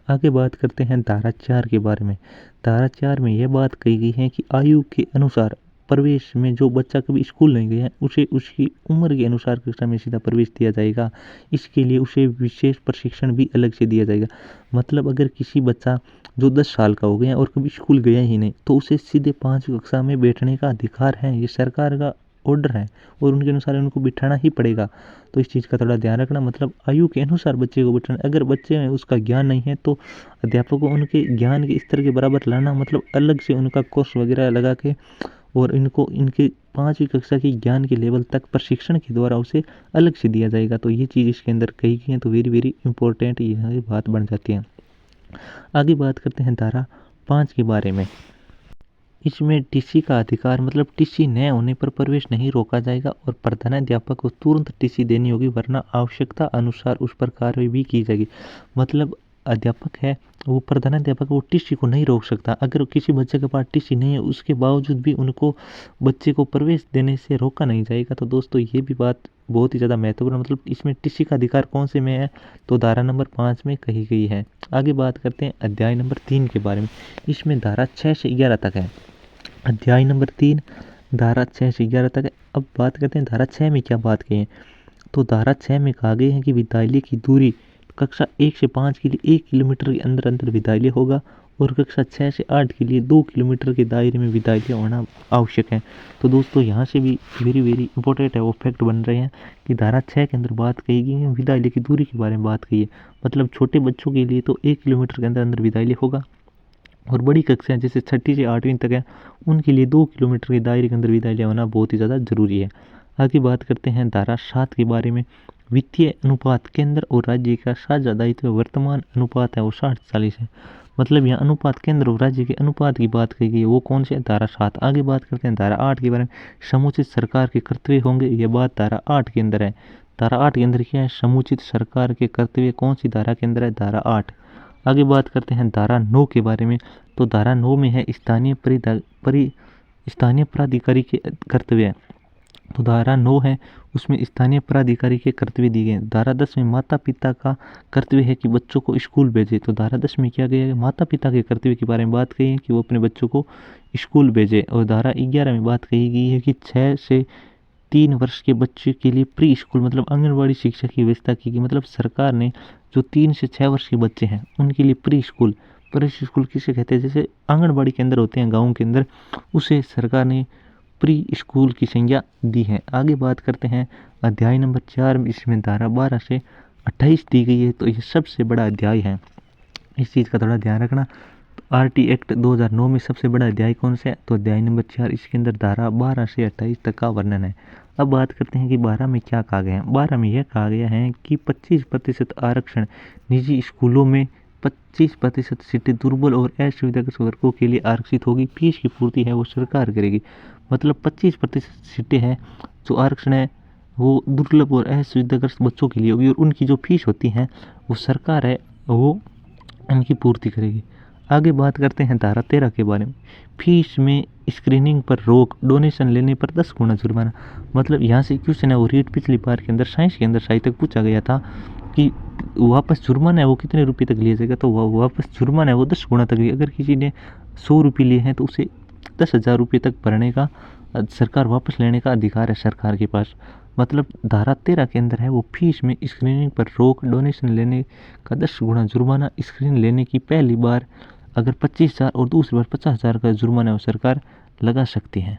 आगे बात करते हैं धारा 4 के बारे में। धारा 4 में यह बात कही गई है कि आयु के अनुसार प्रवेश में जो बच्चा कभी स्कूल नहीं गया है उसे उसकी उम्र के अनुसार कक्षा में सीधा प्रवेश दिया जाएगा। इसके लिए उसे विशेष प्रशिक्षण भी अलग से दिया जाएगा। मतलब अगर किसी बच्चा जो 10 साल का हो गया और कभी स्कूल गया ही नहीं, तो उसे सीधे 5वीं कक्षा में बैठने का अधिकार है। ये सरकार का ऑर्डर है और उनके अनुसार उनको बिठाना ही पड़ेगा। तो इस चीज़ का थोड़ा ध्यान रखना। मतलब आयु के अनुसार बच्चे को बिठाना, अगर बच्चे में उसका ज्ञान नहीं है तो अध्यापक को उनके ज्ञान के स्तर के बराबर लाना, मतलब अलग से उनका कोर्स वगैरह लगा के और इनको इनके 5वीं कक्षा की ज्ञान के लेवल तक प्रशिक्षण के द्वारा उसे अलग से दिया जाएगा। तो ये चीज़ इसके अंदर कही गई है, तो वेरी वेरी इंपॉर्टेंट ये बात बन जाती है। आगे बात करते हैं धारा 5 के बारे में। इसमें टीसी का अधिकार, मतलब टीसी न होने पर प्रवेश नहीं रोका जाएगा और प्रधानाध्यापक को तुरंत टीसी देनी होगी, वरना आवश्यकता अनुसार उस पर कार्रवाई भी की जाएगी। मतलब अध्यापक है वो प्रधानाध्यापक वो टीसी को नहीं रोक सकता। अगर किसी बच्चे के पास टीसी नहीं है उसके बावजूद भी उनको बच्चे को प्रवेश देने से रोका नहीं जाएगा। तो दोस्तों ये भी बात बहुत ही ज़्यादा महत्वपूर्ण, मतलब इसमें टीसी का अधिकार कौन से में है, तो धारा नंबर 5 में कही गई है। आगे बात करते हैं अध्याय नंबर 3 के बारे में। इसमें धारा 6 से 11 तक है। अध्याय नंबर 3 धारा 6 से 11 तक है। अब बात करते हैं धारा 6 में क्या बात की है। तो धारा 6 में कहा गया है कि विद्यालय की दूरी कक्षा 1 से 5 के लिए 1 किलोमीटर के अंदर अंदर विद्यालय होगा और कक्षा 6 से 8 के लिए 2 किलोमीटर के दायरे में विद्यालय होना आवश्यक है। तो दोस्तों यहाँ से भी वेरी वेरी इंपॉर्टेंट है वो फैक्ट बन रहे हैं कि धारा 6 के अंदर बात कही गई है, विद्यालय की दूरी के बारे में बात कही है। मतलब छोटे बच्चों के लिए तो 1 किलोमीटर के अंदर अंदर विद्यालय होगा और बड़ी कक्षाएं जैसे 6ठी से 8वीं तक है उनके लिए 2 किलोमीटर के दायरे के अंदर विद्यालय होना बहुत ही ज़्यादा जरूरी है। आगे बात करते हैं धारा 7 के बारे में। वित्तीय अनुपात केंद्र और राज्य का साझा दायित्व, वर्तमान अनुपात है वो 60-40 है। मतलब यहाँ अनुपात केंद्र और राज्य के अनुपात की बात की गई है, वो कौन से, धारा 7। आगे बात करते हैं धारा 8 के बारे में। समुचित सरकार के कर्तव्य होंगे, यह बात धारा 8 के अंदर है। धारा 8 के अंदर क्या है, समुचित सरकार के कर्तव्य कौन सी धारा के अंदर है, धारा 8। आगे बात करते हैं धारा 9 के बारे में। तो धारा 9 में है स्थानीय प्राधिकारी के कर्तव्य। तो धारा 9 है उसमें स्थानीय प्राधिकारी के कर्तव्य दिए गए। धारा 10 में माता पिता का कर्तव्य है कि बच्चों को स्कूल भेजे। तो धारा 10 में क्या गया है, माता पिता के कर्तव्य के बारे में बात कही है कि वो अपने बच्चों को स्कूल भेजे। और धारा 11 में बात कही गई है कि 6 से 3 वर्ष के बच्चे के लिए प्री स्कूल मतलब आंगनबाड़ी शिक्षा की व्यवस्था की गई। मतलब सरकार ने जो 3 से 6 वर्ष के बच्चे हैं उनके लिए प्री स्कूल किसे कहते हैं, जैसे आंगनबाड़ी के अंदर होते हैं गाँव के अंदर, उसे सरकार ने प्री स्कूल की संज्ञा दी है। आगे बात करते हैं अध्याय नंबर 4 में। इसमें धारा 12 से 28 दी गई है। तो ये सबसे बड़ा अध्याय है, इस चीज़ का थोड़ा ध्यान रखना। आरटी एक्ट 2009 में सबसे बड़ा अध्याय कौन सा है? तो अध्याय नंबर 4। इसके अंदर धारा 12 से 28 तक का वर्णन है। अब बात करते हैं कि 12 में क्या कहा गया है। 12 में यह कहा गया है कि 25% आरक्षण निजी स्कूलों में 25% सीटें दुर्बल और असुविधाग्रस्त वर्गों के लिए आरक्षित होगी। फीस की पूर्ति है वो सरकार करेगी। मतलब 25% सीटें हैं जो आरक्षण है वो दुर्लभ और असुविधाग्रस्त बच्चों के लिए होगी और उनकी जो फीस होती है वो सरकार है वो उनकी पूर्ति करेगी। आगे बात करते हैं धारा 13 के बारे में। फीस में स्क्रीनिंग पर रोक, डोनेशन लेने पर 10 गुना जुर्माना। मतलब यहाँ से क्वेश्चन है वो रीट पिछली बार के अंदर साइंस के अंदर शायद तक पूछा गया था कि वापस जुर्माना है वो कितने रुपये तक लिया जाएगा। तो वापस जुर्माना है वो 10 गुना तक लिया। अगर किसी ने 100 रुपये लिए हैं तो उसे 10,000 रुपये तक भरने का सरकार वापस लेने का अधिकार है सरकार के पास। मतलब धारा 13 के अंदर है वो फीस में स्क्रीनिंग पर रोक, डोनेशन लेने का 10 गुना जुर्माना, स्क्रीन लेने की पहली बार अगर 25,000 और दूसरी बार 50,000 का जुर्माना वो सरकार लगा सकती है।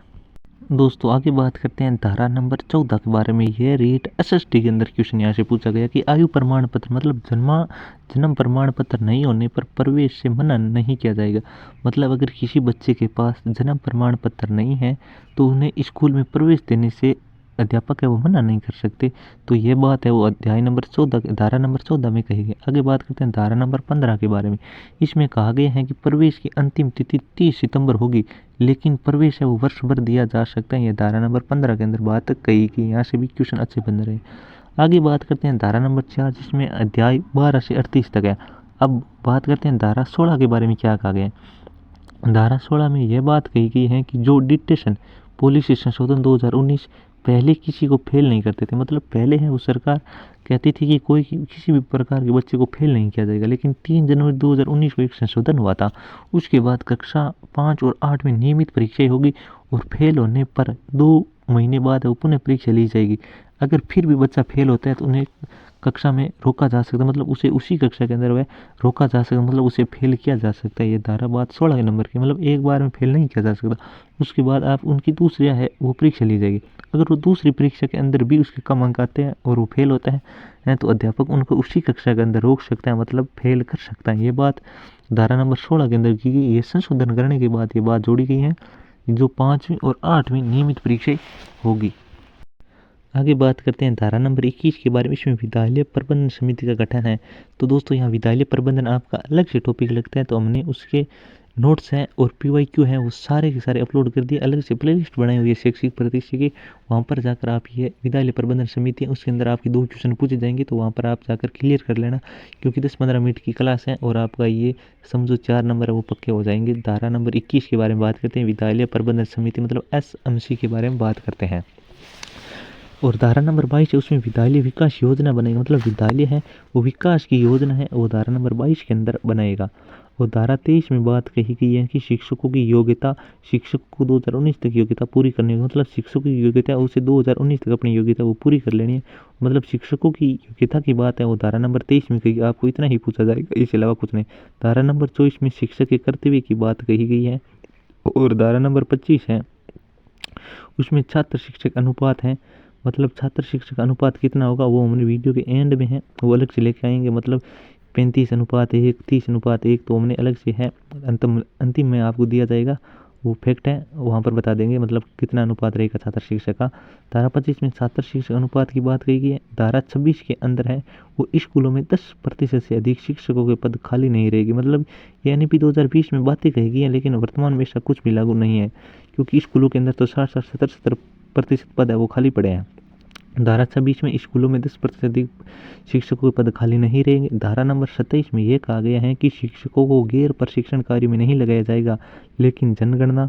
दोस्तों आगे बात करते हैं धारा नंबर 14 के बारे में। यह रीट एसएसटी के अंदर क्वेश्चन यहाँ से पूछा गया कि आयु प्रमाण पत्र मतलब जन्म प्रमाण पत्र नहीं होने पर प्रवेश से मना नहीं किया जाएगा। मतलब अगर किसी बच्चे के पास जन्म प्रमाण पत्र नहीं है तो उन्हें स्कूल में प्रवेश देने से अध्यापक है वो मना नहीं कर सकते। तो ये बात है वो अध्याय नंबर 14 धारा नंबर 14 में कही गई। आगे बात करते हैं धारा नंबर 15 के बारे में। इसमें कहा गया है कि प्रवेश की अंतिम तिथि 30 सितंबर होगी, लेकिन प्रवेश है वो वर्ष भर दिया जा सकता है। ये धारा नंबर 15 के अंदर बात कही कि यहाँ से भी क्वेश्चन अच्छे बन रहे हैं। आगे बात करते हैं धारा नंबर 4 जिसमें अध्याय 12 से 38 तक है। अब बात करते हैं धारा 16 के बारे में क्या कहा गया है। धारा 16 में यह बात कही गई है कि जो डिटेशन पॉलिसी संशोधन 2019 पहले किसी को फेल नहीं करते थे। मतलब पहले है वो सरकार कहती थी कि कोई किसी भी प्रकार के बच्चे को फेल नहीं किया जाएगा, लेकिन 3 जनवरी 2019 को एक संशोधन हुआ था। उसके बाद कक्षा 5 और 8 में नियमित परीक्षाएं होगी और फेल होने पर 2 महीने बाद वो पुनः परीक्षा ली जाएगी। अगर फिर भी बच्चा फेल होता है तो उन्हें कक्षा में रोका जा सकता है, मतलब उसे उसी कक्षा के अंदर वह रोका जा सकता है, मतलब उसे फेल किया जा सकता है। ये धारा बात 16 नंबर की, मतलब एक बार में फेल नहीं किया जा सकता। उसके बाद आप उनकी दूसरी है वो परीक्षा ली जाएगी। अगर वो दूसरी परीक्षा के अंदर भी उसके कम अंक आते हैं और वो फेल होता है तो अध्यापक उनको उसी कक्षा के अंदर रोक सकता है, मतलब फेल कर सकता है। ये बात धारा नंबर 16 के अंदर की गई। ये संशोधन करने के बाद ये बात जोड़ी गई है जो 5वीं और 8वीं नियमित परीक्षाएं होगी। आगे बात करते हैं धारा नंबर 21 के बारे में। इसमें विद्यालय प्रबंधन समिति का गठन है। तो दोस्तों यहाँ विद्यालय प्रबंधन आपका अलग से टॉपिक लगता है, तो हमने उसके नोट्स हैं और PYQ हैं वो सारे के सारे अपलोड कर दिए। अलग से प्लेलिस्ट बनाई हुई है शैक्षिक परिदृश्य की, वहाँ पर जाकर आप ये विद्यालय प्रबंधन समिति है उसके अंदर आपकी 2 क्वेश्चन पूछे जाएंगे, तो वहाँ पर आप जाकर क्लियर कर लेना, क्योंकि 10-15 मिनट की क्लास है और आपका ये समझो 4 नंबर है वो पक्के हो जाएंगे। धारा नंबर 21 के बारे में बात करते हैं। विद्यालय प्रबंधन समिति मतलब SMC के बारे में बात करते हैं। और धारा नंबर 22 है उसमें विद्यालय विकास योजना बनाएगा। मतलब विद्यालय है वो विकास की योजना है वो धारा नंबर 22 के अंदर बनाएगा। और धारा 23 में बात कही गई है कि शिक्षकों की योग्यता, शिक्षक को 2019 तक योग्यता पूरी करनी होगी। मतलब शिक्षकों की योग्यता उसे 2019 तक अपनी योग्यता वो पूरी कर लेनी है। मतलब शिक्षकों की योग्यता की बात है वो धारा नंबर 23 में कही। आपको इतना ही पूछा जाएगा, इसके अलावा कुछ नहीं। धारा नंबर 24 में शिक्षक के कर्तव्य की बात कही गई है। और धारा नंबर 25 है उसमें छात्र शिक्षक अनुपात है। मतलब छात्र शिक्षक अनुपात कितना होगा वो हमने वीडियो के एंड में है वो अलग से लेके आएंगे। मतलब 35:1, 30:1, तो हमने अलग से है अंतिम में आपको दिया जाएगा, वो फैक्ट है वहाँ पर बता देंगे मतलब कितना अनुपात रहेगा छात्र शिक्षक का। धारा 25 में छात्र शिक्षक अनुपात की बात कही गई है। धारा 26 के अंदर है वो स्कूलों में 10% से अधिक शिक्षकों के पद खाली नहीं रहेगी। मतलब ये NEP 2020 में बातें कही गई हैं, लेकिन वर्तमान में ऐसा कुछ भी लागू नहीं है, क्योंकि स्कूलों के अंदर तो 60-70% पद है वो खाली पड़े हैं। धारा 26 में स्कूलों में 10% अधिक शिक्षकों के पद खाली नहीं रहेंगे। धारा नंबर 27 में यह कहा गया है कि शिक्षकों को गैर प्रशिक्षण कार्य में नहीं लगाया जाएगा, लेकिन जनगणना,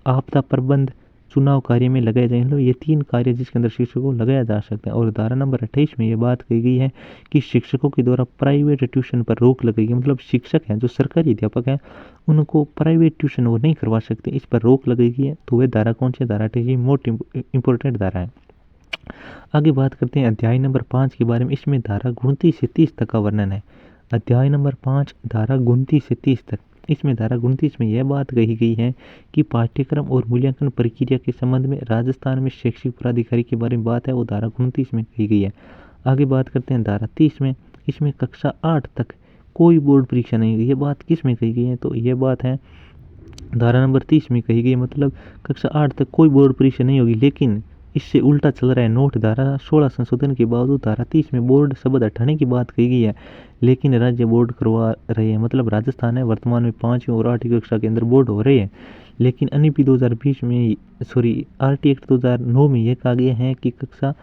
आपदा प्रबंध, चुनाव कार्य में लगाया जाएगा। मतलब ये 3 कार्य जिसके अंदर शिक्षकों को लगाया जा सकता है। और धारा नंबर 28 में ये बात कही गई है कि शिक्षकों के द्वारा प्राइवेट ट्यूशन पर रोक लगेगी। मतलब शिक्षक हैं जो सरकारी अध्यापक हैं उनको प्राइवेट ट्यूशन वो नहीं करवा सकते, इस पर रोक लगेगी है। तो वह धारा कौन सी धारा 28 मोस्ट इंपॉर्टेंट धारा है। आगे बात करते हैं अध्याय नंबर 5 के बारे में। इसमें धारा 29 से 30 तक का वर्णन है। अध्याय नंबर 5 धारा 29 से 30 तक। इसमें धारा 29 में यह बात कही गई है कि पाठ्यक्रम और मूल्यांकन प्रक्रिया के संबंध में राजस्थान में शैक्षिक प्राधिकारी के बारे में बात है वो धारा 29 में कही गई है। आगे बात करते हैं धारा 30 में। इसमें कक्षा 8 तक कोई बोर्ड परीक्षा नहीं होगी। ये बात किस में कही गई है? तो ये बात है धारा नंबर 30 में कही गई। मतलब कक्षा 8 तक कोई बोर्ड परीक्षा नहीं होगी। लेकिन इससे उल्टा चल रहा है नोट। धारा 16 संशोधन के बावजूद धारा 30 में बोर्ड शब्द हटाने की बात कही गई है, लेकिन राज्य बोर्ड करवा रहे हैं। मतलब राजस्थान है वर्तमान में 5वीं और 8वीं कक्षा के अंदर बोर्ड हो रहे हैं। लेकिन एनईपी 2020 में आरटी एक्ट 2009 में यह कहा गया है कि कक्षा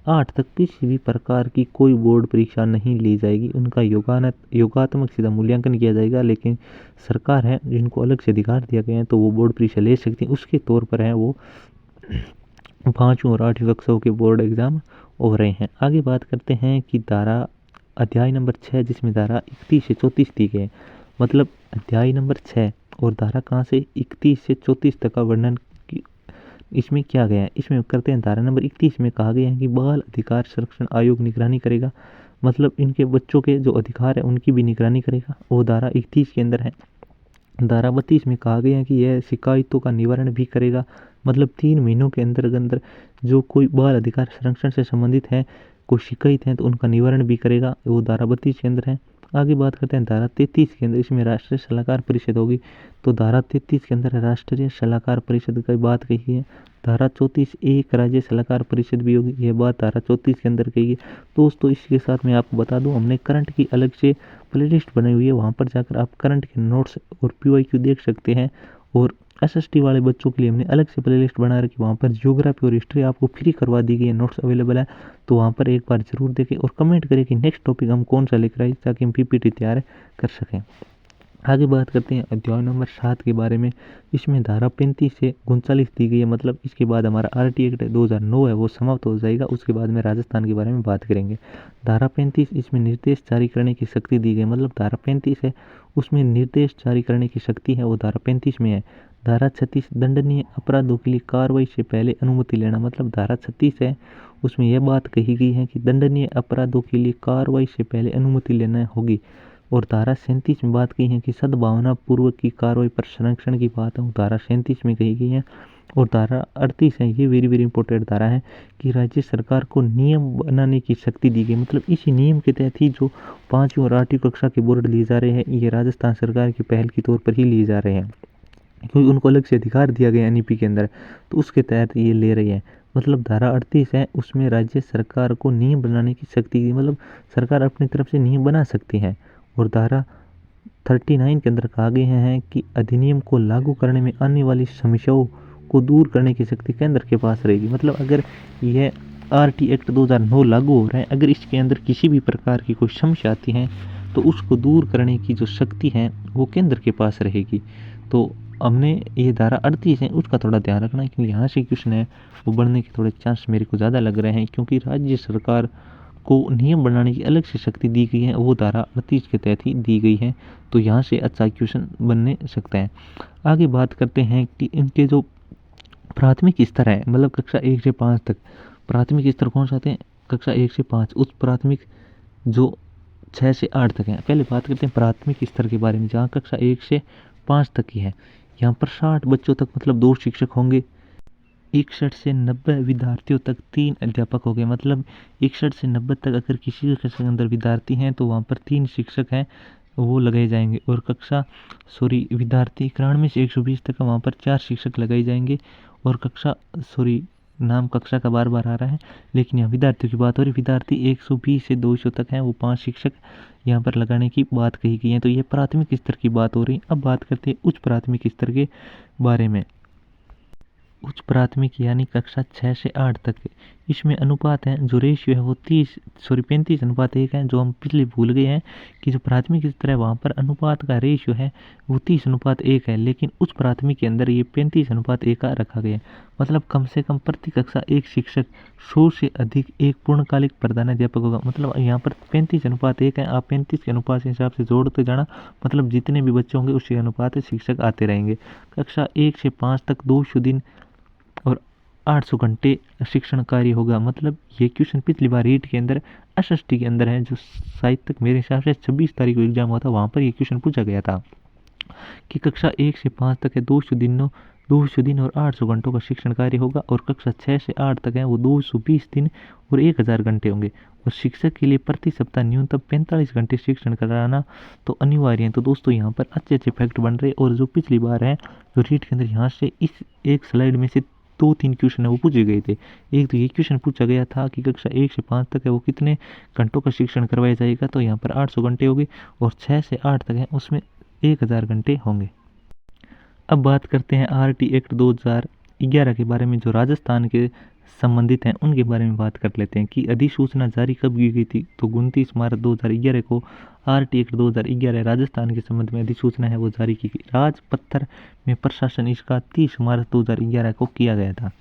8 तक किसी भी प्रकार की कोई बोर्ड परीक्षा नहीं ली जाएगी। उनका योगात्मक सीधा मूल्यांकन किया जाएगा। लेकिन सरकार है जिनको अलग से अधिकार दिया गया है तो वो बोर्ड परीक्षा ले सकती है। उसके तौर पर है वो 5वीं और 8वीं कक्षाओं के बोर्ड एग्जाम हो रहे हैं। आगे बात करते हैं कि अध्याय नंबर 6 जिसमें धारा 31 से 34 दी गई है। मतलब अध्याय नंबर 6 और धारा कहाँ से 31 से 34 तक का वर्णन इसमें किया गया है। इसमें करते हैं धारा नंबर 31 में कहा गया है कि बाल अधिकार संरक्षण आयोग निगरानी करेगा। मतलब इनके बच्चों के जो अधिकार है उनकी भी निगरानी करेगा। वो धारा 31 के अंदर है। धारा 32 में कहा गया है कि यह शिकायतों का निवारण भी करेगा। मतलब 3 महीनों के अंदर अंदर जो कोई बाल अधिकार संरक्षण से संबंधित है, कोई शिकायत है तो उनका निवारण भी करेगा। वो धारा 32 के अंदर है। आगे बात करते हैं धारा 33 के अंदर। इसमें राष्ट्रीय सलाहकार परिषद होगी। तो धारा 33 के अंदर राष्ट्रीय सलाहकार परिषद की बात कही है। धारा 34 एक राज्य सलाहकार परिषद भी होगी। यह बात धारा 34 के अंदर कही है। दोस्तों इसके साथ मैं आपको बता दूं हमने करंट की अलग से प्लेलिस्ट बनाई हुई है। वहाँ पर जाकर आप करंट के नोट्स और पीवाईक्यू देख सकते हैं। और एसएसटी वाले बच्चों के लिए हमने अलग से प्लेलिस्ट बना रखी। वहाँ पर ज्योग्राफी और हिस्ट्री आपको फ्री करवा दी गई है, नोट्स अवेलेबल है। तो वहाँ पर एक बार जरूर देखें और कमेंट करें कि नेक्स्ट टॉपिक हम कौन सा लेकर आए ताकि हम पीपीटी तैयार कर सकें। आगे बात करते हैं अध्याय नंबर 7 के बारे में। इसमें धारा 35 से 39 दी गई है। मतलब इसके बाद हमारा आरटी एक्ट 2009 है वो समाप्त हो जाएगा। उसके बाद में राजस्थान के बारे में बात करेंगे। धारा 35 इसमें निर्देश जारी करने की शक्ति दी गई। मतलब धारा 35 है उसमें निर्देश जारी करने की शक्ति है वो धारा 35 में है। धारा 36 दंडनीय अपराधों के लिए कार्रवाई से पहले अनुमति लेना। मतलब धारा 36 है उसमें यह बात कही गई है कि दंडनीय अपराधों के लिए कार्रवाई से पहले अनुमति लेना होगी। और धारा 37 में बात की है कि सद्भावना पूर्वक की कार्रवाई पर संरक्षण की बात है धारा 37 में कही गई है। और धारा 38 है ये वेरी वेरी इंपॉर्टेंट धारा है कि राज्य सरकार को नियम बनाने की शक्ति दी गई। मतलब इसी नियम के तहत ही जो 5वीं और 8वीं कक्षा के बोर्ड लिए जा रहे हैं ये राजस्थान सरकार की पहल के तौर पर ही लिए जा रहे हैं, क्योंकि उनको अलग से अधिकार दिया गया एनईपी के अंदर। तो उसके तहत ये ले रही है। मतलब धारा 38 है उसमें राज्य सरकार को नियम बनाने की शक्ति दी। मतलब सरकार अपनी तरफ से नियम बना सकती है। और धारा 39 के अंदर कहा गया है कि अधिनियम को लागू करने में आने वाली समस्याओं को दूर करने की शक्ति केंद्र के पास रहेगी। मतलब अगर यह आरटी एक्ट 2009 लागू हो रहा है, अगर इसके अंदर किसी भी प्रकार की कोई समस्या आती है तो उसको दूर करने की जो शक्ति है वो केंद्र के पास रहेगी। तो हमने ये धारा 38 है उसका थोड़ा ध्यान रखना है, क्योंकि यहाँ से क्वेश्चन है वो बढ़ने के थोड़े चांस मेरे को ज़्यादा लग रहे हैं, क्योंकि राज्य सरकार को नियम बनाने की अलग से शक्ति दी गई है वो धारा 38 के तहत ही दी गई है। तो यहाँ से अच्छा क्वेश्चन बनने सकता है। आगे बात करते हैं कि इनके जो प्राथमिक स्तर है, मतलब कक्षा 1 से 5 तक प्राथमिक स्तर कौन से आते हैं? कक्षा 1 से 5 उच्च प्राथमिक जो 6 से 8 तक है। पहले बात करते हैं प्राथमिक स्तर के बारे में, जहाँ कक्षा 1 से 5 तक की है। यहाँ पर 60 बच्चों तक मतलब 2 शिक्षक होंगे। 61 से 90 विद्यार्थियों तक 3 अध्यापक हो गए। मतलब 61 से 90 तक अगर किसी कक्षा के अंदर विद्यार्थी हैं तो वहाँ पर 3 शिक्षक हैं वो लगाए जाएंगे। और विद्यार्थी 91 से 120 तक वहाँ पर 4 शिक्षक लगाए जाएंगे। और नाम कक्षा का बार बार आ रहा है लेकिन यहाँ विद्यार्थियों की बात हो रही। विद्यार्थी 120 से 200 तक हैं वो 5 शिक्षक यहाँ पर लगाने की बात कही गई है। तो ये प्राथमिक स्तर की बात हो रही। अब बात करते हैं उच्च प्राथमिक स्तर के बारे में। उच्च प्राथमिक यानी कक्षा 6 से 8 तक। इसमें अनुपात है जो रेशियो है वो 35:1 है। जो हम पिछले भूल गए हैं कि जो प्राथमिक स्तर है वहाँ पर अनुपात का रेशियो है वो 30:1 है, लेकिन उच्च प्राथमिक के अंदर ये 35:1 का रखा गया है। मतलब कम से कम प्रति कक्षा एक शिक्षक 100 से अधिक एक पूर्णकालिक प्रधानाध्यापक होगा। मतलब यहाँ पर 35:1 है। आप 35 के अनुपात के हिसाब से जोड़ते जाना, मतलब जितने भी बच्चे होंगे उसी अनुपात से शिक्षक आते रहेंगे। कक्षा 1 से 5 तक 200 दिन और 800 घंटे शिक्षण कार्य होगा। मतलब ये क्वेश्चन पिछली बार रीट के अंदर एसएसटी के अंदर है, जो शायद तक मेरे हिसाब से 26 तारीख को एग्जाम हुआ था, वहाँ पर ये क्वेश्चन पूछा गया था कि कक्षा 1 से 5 तक है 200 दिन और 800 घंटों का शिक्षण कार्य होगा। और कक्षा 6 से 8 तक है वो 220 दिन और 1000 घंटे होंगे। और शिक्षक के लिए प्रति सप्ताह न्यूनतम 45 घंटे शिक्षण कराना तो अनिवार्य है। तो दोस्तों यहाँ पर अच्छे अच्छे फैक्ट बन रहे। और जो पिछली बार है जो रीट के अंदर यहाँ से इस एक स्लाइड में से 2-3 क्वेश्चन है वो पूछे गए थे। एक तो ये क्वेश्चन पूछा गया था कि कक्षा 1 से 5 तक है वो कितने घंटों का शिक्षण करवाया जाएगा, तो यहाँ पर 800 घंटे होंगे। और 6 से 8 तक है उसमें 1000 घंटे होंगे। अब बात करते हैं आरटी एक्ट 2011 के बारे में, जो राजस्थान के संबंधित हैं उनके बारे में बात कर लेते हैं कि अधिसूचना जारी कब की गई थी। तो 29 मार्च 2011 को आरटी एक्ट 2011 राजस्थान के संबंध में अधिसूचना है वो जारी की गई। राजपत्थर में प्रशासन इसका 30 मार्च 2011 को किया गया था।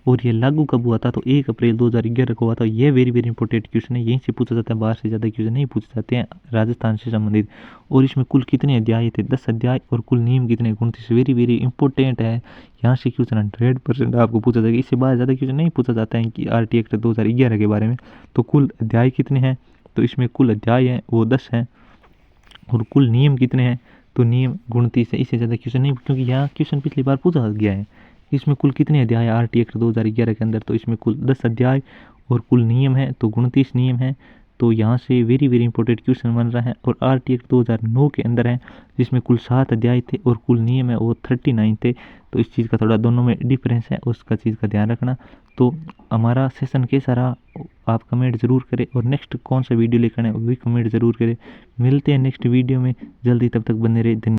और ये लागू कब हुआ था, तो 1 अप्रैल 2011 को हुआ था। ये वेरी वेरी इंपॉर्टेंट क्वेश्चन है, यहीं से पूछा जाता है, बाहर से ज़्यादा क्वेश्चन नहीं पूछे जाते हैं राजस्थान से संबंधित। और इसमें कुल कितने अध्याय थे, 10 अध्याय। और कुल नियम कितने, 29। वेरी वेरी इंपॉर्टेंट है, यहाँ से क्वेश्चन 100% आपको पूछा जाएगा। इससे बाहर ज़्यादा क्वेश्चन नहीं पूछा जाता है कि आरटी एक्ट 2011 के बारे में। तो कुल अध्याय कितने हैं, तो इसमें कुल अध्याय हैं वो 10 हैं। और कुल नियम कितने हैं, तो नियम 29 है। इससे ज़्यादा क्वेश्चन नहीं, क्योंकि यहाँ क्वेश्चन पिछली बार पूछा गया है इसमें कुल कितने अध्याय आरटी एक्ट 2011 के अंदर, तो इसमें कुल 10 अध्याय और कुल नियम है तो 29 नियम है। तो यहाँ से वेरी वेरी इंपॉर्टेंट क्वेश्चन बन रहा है। और आरटी एक्ट 2009 के अंदर है जिसमें कुल 7 अध्याय थे और कुल नियम है वो 39 थे। तो इस चीज़ का थोड़ा दोनों में डिफरेंस है, उसका चीज़ का ध्यान रखना। तो हमारा सेशन कैसा रहा आप कमेंट ज़रूर करें, और नेक्स्ट कौन सा वीडियो लेकर आए वो भी कमेंट ज़रूर करें। मिलते हैं नेक्स्ट वीडियो में जल्दी, तब तक बने रहे। धन्यवाद।